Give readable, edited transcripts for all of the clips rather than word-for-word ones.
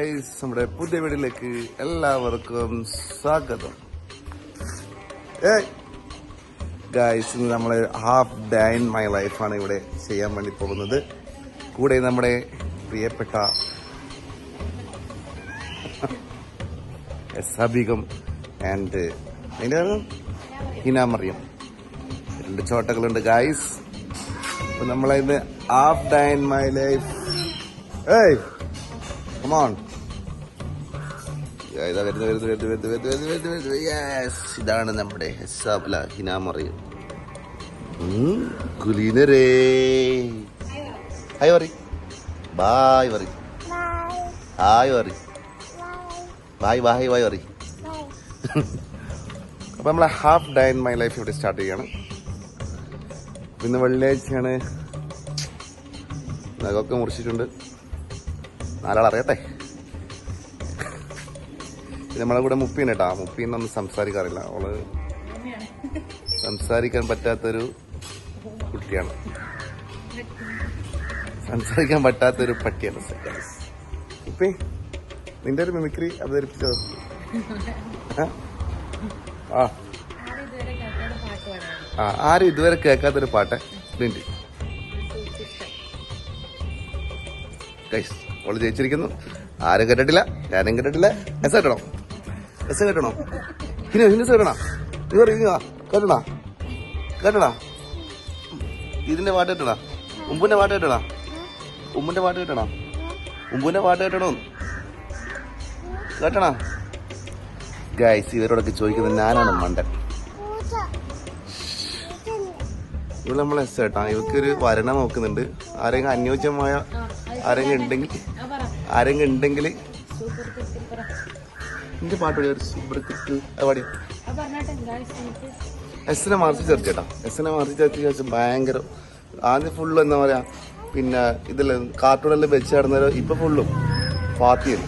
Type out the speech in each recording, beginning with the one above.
Guys, നമ്മുടെ പുതിയ വീഡിയോയിലേക്ക് എല്ലാവർക്കും സ്വാഗതം. ഗൈസ്, ഇന്ന് നമ്മൾ ഹാഫ് ഡേ ഇൻ മൈ ലൈഫാണ് ഇവിടെ ചെയ്യാൻ വേണ്ടി പോകുന്നത്. കൂടെ നമ്മുടെ പ്രിയപ്പെട്ട സബീകം ആൻഡ് ഹിന മറിയം, രണ്ട് ചോട്ടകളുണ്ട് ഗൈസ്. അപ്പൊ നമ്മളിന്ന് half day in my life. Come on. ഇതാണ് നമ്മുടെ ഹിന മറിയം. കുലീനരേ ഹായ് പറ, ബായ് പറ, ഹായ് പറ, ബായ് ബായ് ബായ് പറ. അപ്പൊ നമ്മളെ half day in my life ഇവിടെ സ്റ്റാർട്ട് ചെയ്യാണ്. പിന്നെ വെള്ളിയാഴ്ചയാണ്. നഖമൊക്കെ മുറിച്ചിട്ടുണ്ട്, നാലാളറിയട്ടെ. നമ്മളെ കൂടെ മുപ്പീന് കേട്ടാ. മുപ്പീനൊന്നും സംസാരിക്കാറില്ല. അവള് സംസാരിക്കാൻ പറ്റാത്തൊരു കുട്ടിയാണ്, സംസാരിക്കാൻ പറ്റാത്തൊരു പട്ടിയാണ്. ഉപ്പി, നിന്റെ ഒരു മിമിക്രി അവതരിപ്പിച്ചോ? ആരും ഇതുവരെ കേൾക്കാത്തൊരു പാട്ട് ഉണ്ട് ഗൈസ്. അവള് ജയിച്ചിരിക്കുന്നു. ആരും കേട്ടിട്ടില്ല, ഞാനും കേട്ടിട്ടില്ല. എസ് കേട്ടണോ? എസ് കേട്ടണോ? ഹിന്ദുസ് കേട്ടണ? നീ പറ, കേട്ടണ? കേട്ടണ? ഇതിന്റെ പാട്ട് കേട്ടണ? ഉമ്പുന്റെ പാട്ട് കേട്ടണ? ഉമ്മുന്റെ പാട്ട് കേട്ടണ? ഉമ്പുന്റെ പാട്ട് കേട്ടണോ? കേട്ടണ? ഗൈസ്, ഇവരോടൊക്കെ ചോദിക്കുന്നത് ഞാനാണ് മണ്ടൻ. ഇവിടെ നമ്മൾ എസ് കേട്ടാ. ഇവക്കൊരു വരണ നോക്കുന്നുണ്ട്. ആരെങ്കിലും അനുയോജ്യമായ ആരെങ്കിലും ഉണ്ടെങ്കിൽ എന്റെ പാട്ട് പാടി. എസ്സിനെ മറിച്ച് ചേർച്ചേട്ടാ. എസ്സിനെ മറിച്ച് ചേർച്ച ശേഷം ഭയങ്കര ആദ്യം ഫുള്ള് എന്താ പറയാ, പിന്നെ ഇതില് കാർട്ടൂണെല്ലാം വെച്ച് നടന്നേരം ഇപ്പൊ ഫുള്ളും ഫാത്തിയല്ല.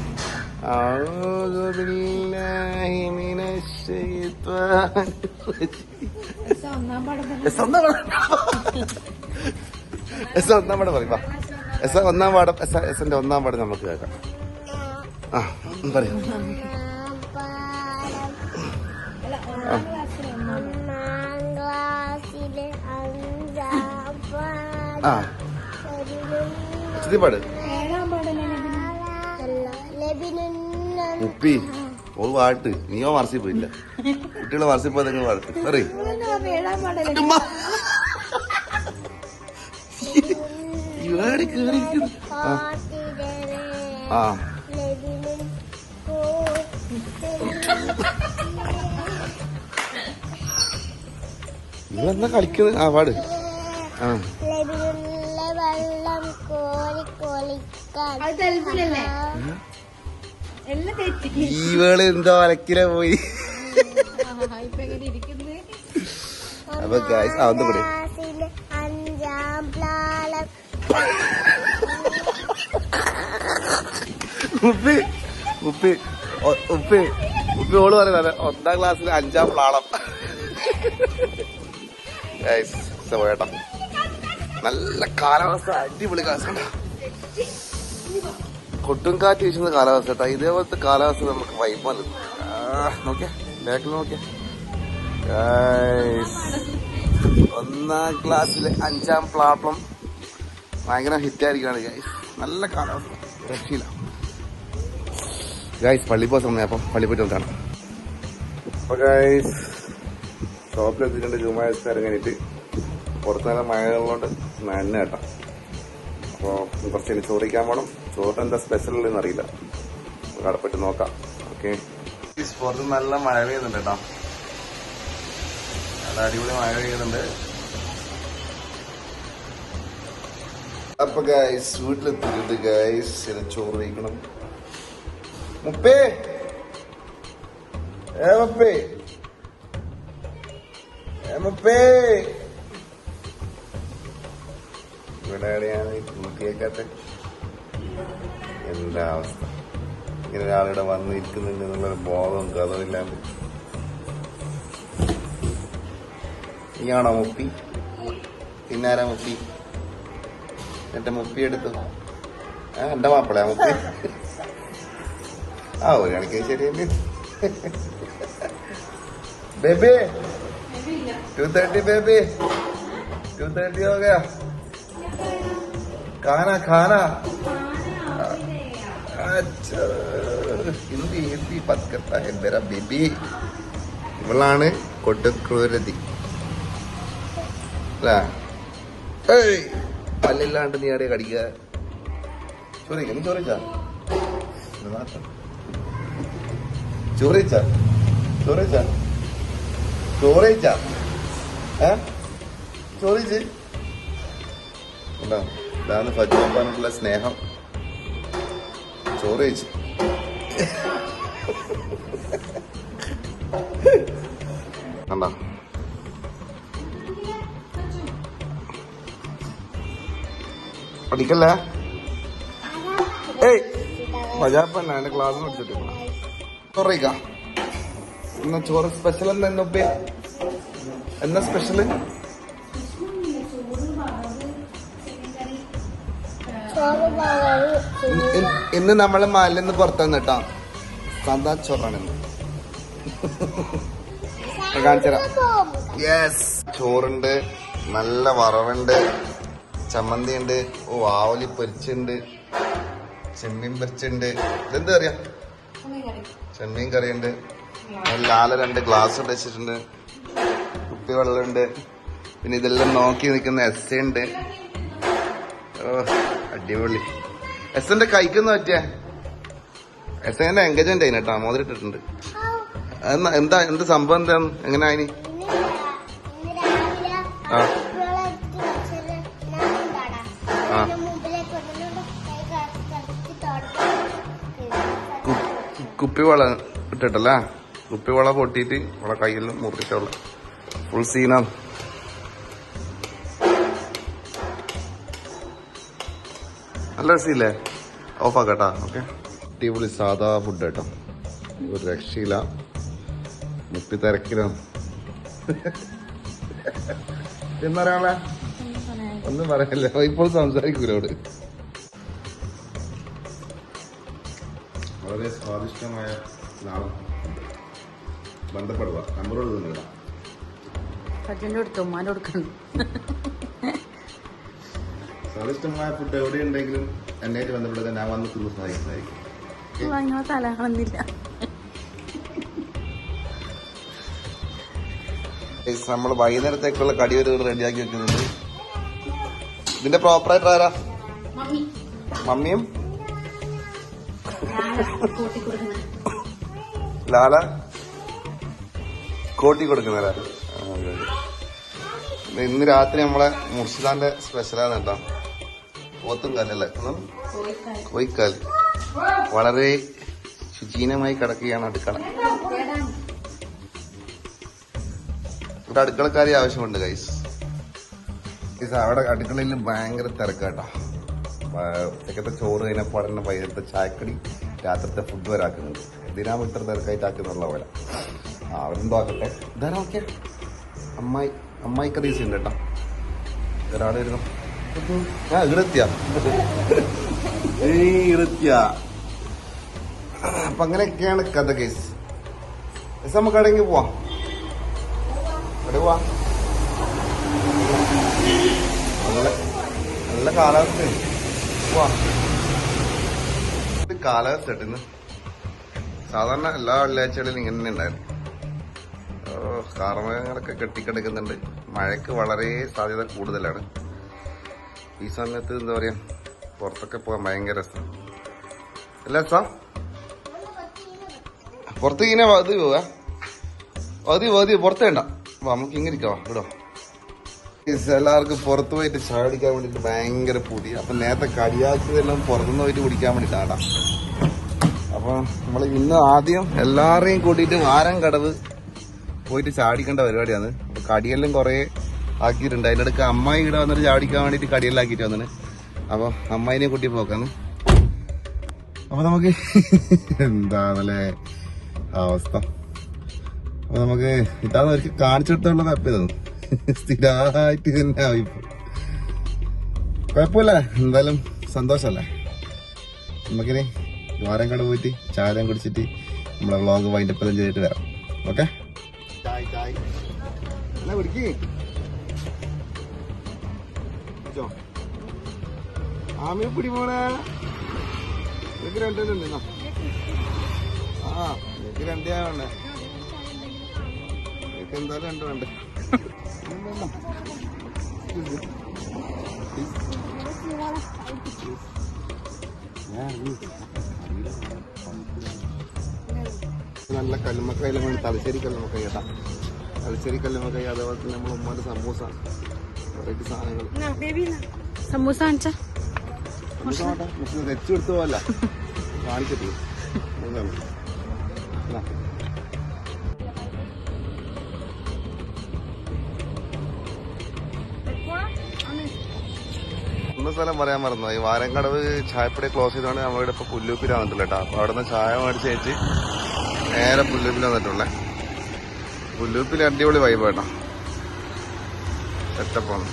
ഒന്നാം പാടം പറയും. ഒന്നാം പാടം, എന്റെ ഒന്നാം പാടം നമുക്ക് കേൾക്കാം. പറയാം. പാട് ഉപ്പി ഓ പാട്ട്. നീയോ മറസിൽ പോയില്ല, കുട്ടികളെ മറസിൽ പോയതെങ്കിൽ പാട്ട് പറയും. ഇവെന്നാ കളിക്കുന്നത്? പാട്. ഈവേള് എന്തോ അലക്കില പോയി. അപ്പൊ ഒന്നും കൂടി. ഉപ്പി ഉപ്പി ഉപ്പി ഉപ്പി ഓള് പറയുന്നത് 1ാം ക്ലാസ്സിൽ 5ാം പ്ലാളം. കേട്ടോ, നല്ല കാലാവസ്ഥ, അടിപൊളി കാലാവസ്ഥ, കൊട്ടും കാറ്റ് വീശുന്ന കാലാവസ്ഥ കേട്ടോ. ഇതേപോലത്തെ കാലാവസ്ഥ നമുക്ക് വൈബല്ല. നോക്കിയാ ബാക്കിൽ നോക്കിയാ 1ാം ക്ലാസ്സിലെ 5ാം പ്ലാപ്ലം ഭയങ്കര ഹിറ്റായിരിക്കാണ് ഗൈസ്. നല്ല കാലാവസ്ഥ, രക്ഷയില്ല ഗൈസ്. പള്ളി പോയ സമയം, അപ്പം പള്ളി പോയിട്ട് വന്നാണ്. അപ്പൊ ഗൈസ് ഷോപ്പിലെത്തിയിട്ടുണ്ട്. ജുമാസ്കാരം കഴിഞ്ഞിട്ട് പുറത്ത് നല്ല മഴകളുകൊണ്ട് നന്നെ കേട്ടോ. അപ്പോൾ കുറച്ച് ചോറിക്കാൻ പോകണം. ചോറിന് എന്താ സ്പെഷ്യൽ എന്ന് അറിയില്ല, കടപ്പറ്റ് നോക്കാം. ഓക്കെ, പുറത്ത് നല്ല മഴ പെയ്യുന്നുണ്ട് കേട്ടോ. നല്ല അടിപൊളി മഴ പെയ്യുന്നുണ്ട്. അപ്പൊ ഗൈസ് വീട്ടിലെത്തിയിട്ടുണ്ട് ഗൈസ്. ചോറ് കഴിക്കണം. മുപ്പേ മുപ്പേ മുപ്പേ ഇവിടെയാണ് കേൾക്കാത്ത എന്താ അവസ്ഥ. ഇങ്ങനെ ഒരാളിവിടെ വന്നിരിക്കുന്നുണ്ട് എന്നുള്ളൊരു ബോധവും കഥമില്ലാണ്ട്. നീയാണോ മുപ്പി? പിന്നാരാ മുപ്പി? എന്റെ മുപ്പി എടുത്തു. എന്റെ മാപ്പിളയാ മുപ്പി? ആ ഒരു കണക്കിന് ശരിയല്ലേ. बेबी 2:30 बेबी 2:30 हो गया. खाना खाना. अच्छा हिंदी हिंदी बात करता है मेरा बेबी. ഇവളാണ് കൊടുക്രൂരതി അല്ലേ? പല്ലില്ലാണ്ട് നീ ആടെ കടിക്കുക. ചോറിക്ക നീ ചോറിച്ചാ ചോറിച്ച ചോറിച്ച ചോറിച്ച ചോറിച്ച് ഇതാണ് ഫജുപ്പാനുള്ള സ്നേഹം. ചോറിച്ച് കണ്ടാ പഠിക്കല്ല. ഏയ് മജാപ്പന്നെ എന്റെ ക്ലാസ് പഠിച്ചിട്ട് ചോറിക്ക. എന്നാ ചോറ് സ്പെഷ്യൽ എന്താ എന്നൊപ്പേ? എന്നാ സ്പെഷ്യല്? ഇന്ന് നമ്മള് മലന്ന് പുറത്തുനിന്ന് കേട്ടോ സാധാ ചോറാണ് കാണിച്ചരാ. യെസ് ചോറുണ്ട്, നല്ല വറവുണ്ട്, ചമ്മന്തി ഉണ്ട്, ആവലി പൊരിച്ചുണ്ട്, ചെമ്മീൻ പൊരിച്ചുണ്ട്. ഇതെന്താ അറിയാ? ചെമ്മീൻ കറിയുണ്ട്. ലാല 2 ഗ്ലാസ് വെച്ചിട്ടുണ്ട്, കുപ്പി വെള്ളമുണ്ട്. പിന്നെ ഇതെല്ലാം നോക്കി നിൽക്കുന്ന എസ് ഉണ്ട്. അടിപൊളി. എസ് എന്റെ കൈക്കൊന്ന് പറ്റിയ എസ് എന്റെ എൻഗേജ്മെന്റ് ആയിന് കേട്ടോ. മോതിരിട്ടിട്ടുണ്ട്. എന്താ എന്ത് സംഭവം എന്താന്ന് എങ്ങനെ ആയിന്? ആ ആ കുപ്പിവള ഇട്ടിട്ടല്ലേ? കുപ്പിവള പൊട്ടിയിട്ട് അവളെ കയ്യിലും മുറിച്ചോളൂ. ഫുൾ സീനാണ്. നല്ല രസമില്ലേ? ഓഫാക്കട്ടാ. ഓക്കെ അടിപൊളി സാധാ ഫുഡ് കേട്ടോ. ഒരു രക്ഷയില്ല. മുപ്പി തിരക്കിലാണ്. എന്താ പറയാ? ഒന്നും പറയല്ല. ഇപ്പോൾ സംസാരിക്കൂലോട്. വളരെ സ്വാദിഷ്ടമായ നാളെ ബന്ധപ്പെടുക. നമ്മളോട് തന്നില്ല. സ്വാദിഷ്ടമായ ഫുഡ് എവിടെയുണ്ടെങ്കിലും എന്നായിട്ട് ബന്ധപ്പെടുക. ഞാൻ വന്ന് തിന്ന് സഹായിക്കുന്നതായിരിക്കും. നമ്മൾ വൈകുന്നേരത്തേക്കുള്ള കടിവരുകൾ റെഡിയാക്കി വെക്കുന്നുണ്ട്. ഇതിന്റെ പ്രോപ്പറായിട്ട് ആരാ? മമ്മിയും ലാല കോട്ടി കൊടുക്കുന്നവരാ. ഇന്ന് രാത്രി നമ്മളെ മുർഷിദാന്റെ സ്പെഷ്യലാണ് കേട്ടോ. പോത്തും കാലല്ലേ? കോയിക്കാൽ. വളരെ ശുചീനമായി കിടക്കുകയാണ് അടുക്കള. ഇവിടെ അടുക്കളക്കാരി ആവശ്യമുണ്ട് ഗൈസ്. അവിടെ അടുക്കളയിൽ ഭയങ്കര തിരക്കാട്ടോ. ഉച്ചക്കത്തെ ചോറ് കഴിഞ്ഞപ്പോൾ തന്നെ വൈകിട്ടത്തെ ചായക്കടി, രാത്രിത്തെ ഫുഡ് വരെ ആക്കുന്നുണ്ട്. എന്തിനാ ഇത്ര തിരക്കായിട്ടാക്കുന്നുള്ള പോലെ. അവരെന്തോ ആക്കട്ടെ. ഇതാ നോക്കിയ അമ്മായി കദീസ് ഉണ്ട് കേട്ടോ. ഒരാൾ വരുന്നു. അപ്പൊ അങ്ങനെയൊക്കെയാണ് കഥ കേസ്. നമുക്ക് എവിടെയെങ്കിൽ പോവാം. എവിടെ പോവാ? നല്ല കാലാവസ്ഥ പോവാ. കാലാവസ്ഥ ഇന്ന് സാധാരണ എല്ലാ വെള്ളിയാഴ്ചകളിലും ഇങ്ങനെ തന്നെ ഉണ്ടായിരുന്നു. കാർമേഘങ്ങളൊക്കെ കെട്ടിക്കിടക്കുന്നുണ്ട്. മഴയ്ക്ക് വളരെ സാധ്യത കൂടുതലാണ്. ഈ സമയത്ത് എന്താ പറയാ, പുറത്തൊക്കെ പോകാൻ ഭയങ്കര രസം. അല്ല സാ പുറത്ത് ഇങ്ങനെ വതി പോവാ. വതി പുറത്ത് വേണ്ട. നമുക്ക് ഇങ്ങനെ ഇരിക്കാവാ വിടോ. എല്ലാവർക്കും പുറത്ത് പോയിട്ട് ചായ കുടിക്കാൻ വേണ്ടിട്ട് ഭയങ്കര പൂതി. അപ്പൊ നേരത്തെ കടിയാക്കിയതെല്ലാം പുറത്തുനിന്ന് പോയിട്ട് കുടിക്കാൻ വേണ്ടിട്ടാടാ. അപ്പൊ നമ്മള് ഇന്ന് ആദ്യം എല്ലാവരെയും കൂട്ടിയിട്ട് വാരം കടവ് പോയിട്ട് ചാടിക്കേണ്ട പരിപാടിയാണ്. അപ്പൊ കടിയെല്ലാം കുറെ ആക്കിയിട്ടുണ്ട്. അതിൻ്റെ അടുക്ക് അമ്മായി ഇവിടെ വന്നിട്ട് ചാടിക്കാൻ വേണ്ടിട്ട് കടിയെല്ലാം ആക്കിയിട്ട് വന്നിട്ട്. അപ്പൊ അമ്മായിനെ കൂട്ടി പോക്കാന്ന്. അപ്പൊ നമുക്ക് എന്താണല്ലേ അവസ്ഥ. അപ്പൊ നമുക്ക് ഇതാന്ന് അവർക്ക് കാണിച്ചു കൊടുത്തുള്ള തപ്പിയതാണ്. സ്ഥിരമായിട്ട് തന്നെ ആയിപ്പോ കുഴപ്പമില്ല. എന്തായാലും സന്തോഷല്ലേ. നമുക്കിനി വാരങ്കാട് പോയിട്ട് ചായം കുടിച്ചിട്ട് നമ്മളെ വ്ളോഗ് വൈൻഡപ്പ് എല്ലാം ചെയ്തിട്ട് വരാം. ഓക്കെ, ആമയെ പിടി പോണേ. നിനക്ക് രണ്ടെണ്ണം ആ നിനക്ക് രണ്ടേ വേണ്ടേ? നിനക്ക് എന്തായാലും രണ്ട് വേണ്ടേ? നല്ല കല്ലുമ്മക്കായെല്ലാം വേണ്ടി തലശ്ശേരി കല്ലുമ്മക്കായി കേട്ടാ. തലശ്ശേരി കല്ലുമ്മക്കായി, അതേപോലെ തന്നെ നമ്മളെ ഉമ്മാന്റെ സമൂസ, വെറൈറ്റി സാധനങ്ങൾ. സമൂസ തെച്ചു എടുത്തു പോല കാണിച്ചിട്ട് ഒന്നും സ്ഥലം പറയാൻ മറന്നു. ഈ വാരങ്കടവ് ചായപ്പടി ക്ലോസ് ചെയ്തോണ്ട് നമ്മളിവിടെ ഇപ്പൊ പുല്ലൂപ്പിൽ വന്നിട്ടില്ല കേട്ടോ. അപ്പൊ അവിടെ നിന്ന് ചായ മേടിച്ച് കഴിച്ച് നേരെ പുല്ലൂപ്പിൽ വന്നിട്ടുള്ളേ. പുല്ലൂപ്പിൽ അടിപൊളി വൈബ് കേട്ടോ, സെറ്റപ്പാണ്.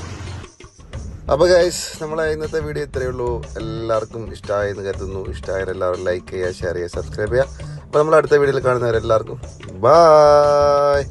അപ്പൊ ഗൈസ്, നമ്മളെ ഇന്നത്തെ വീഡിയോ ഇത്രയേ ഉള്ളൂ. എല്ലാവർക്കും ഇഷ്ടമായി എന്ന് കരുതുന്നു. ഇഷ്ടമായാലും എല്ലാവരും ലൈക്ക് ചെയ്യുക, ഷെയർ ചെയ്യുക, സബ്സ്ക്രൈബ് ചെയ്യുക. അപ്പൊ നമ്മൾ അടുത്ത വീഡിയോയിൽ കാണുന്നവരെല്ലാവർക്കും ബൈ.